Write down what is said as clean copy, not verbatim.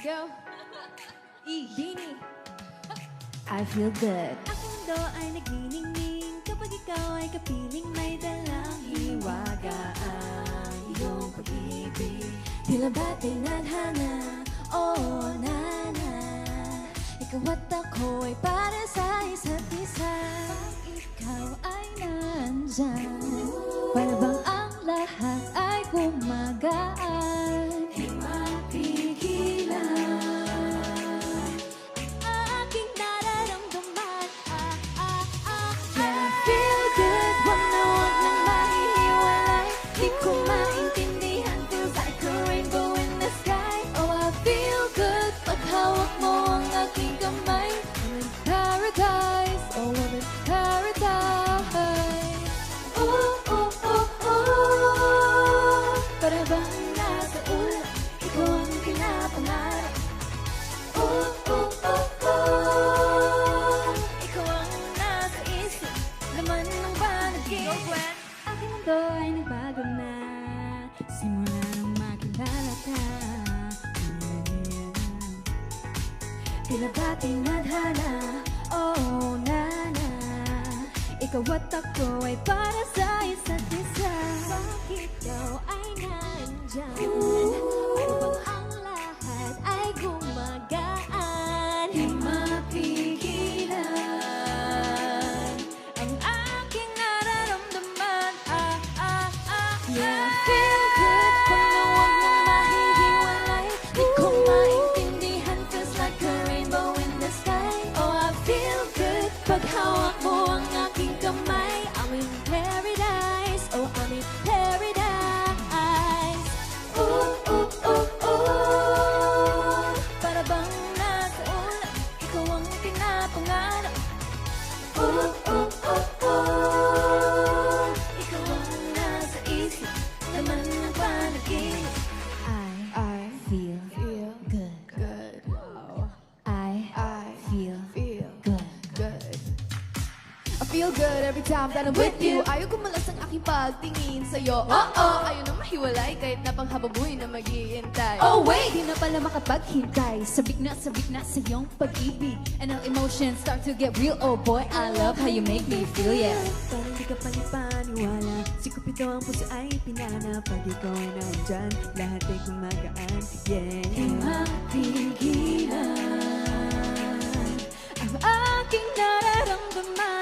go. Dini. I feel good. Ang mundo ay nagniningning kapag ikaw ay kapiling may dalang hiwaga ang iyong pag-ibig. Tila ba't ay nadhana, oh nana. Ikaw at ako ay para sa isa't isa. Ikaw ay nandyan, para bang ang lahat ay gumagaan. Di mapigilan ang aking nararamdaman. Yeah, feel good, wag nang mahihiwalay. Di ko maintindihan, feels like a rainbow in the sky. Oh, I feel good pag hawak mo ang aking kamay. I'm in paradise, oh, I'm in paradise. Ooh, ooh, ooh, ooh. Para bang nasa ulap, ikaw ang pinapangarap. Ooh, ooh, ooh, ooh. Ikaw ang nasa isip, laman ng panaginip. Aking mundo ay nagbago na simula nang makilala ka. Tila ba't ay nadhana, oh nana. Ikaw at ako ay para sa isa't isa. Bakit daw ay nandyan? Para bang ang lahat ay gumagaan? Di mapigilan ang aking nararamdaman. Yeah, feel good kung na huwag nang mahihiwalay. Di ko maintindihan, feels like a rainbow in the sky. Oh, I feel good pag hawak mo ang aking kamay. I'm in paradise, oh, I'm in paradise. Ooh, ooh, ooh, ooh. Para bang nasa ulap, ikaw ang pinapangarap. Ooh, ooh, ooh, ooh. Ikaw ang nasa isip, laman ng panaginip. I feel good. Good. Wow. I feel good. Good. I feel good every time that I'm with you. Ayaw kumalas ang aking pagtingin sa'yo. Ayaw na mahiwalay kahit na panghababoy na mag-iintay. Oh wait! Di na pala makapaghintay. Sabik na sa iyong pag-ibig. And our emotions start to get real. Oh boy, I love how you make me feel, yeah. Parang di ka panipaniwala. Si Cupido ang puso ay pinana. Pag ikaw ay nandyan, lahat ay gumagaan. Yeah. Di mapigilan ang aking nararamdaman.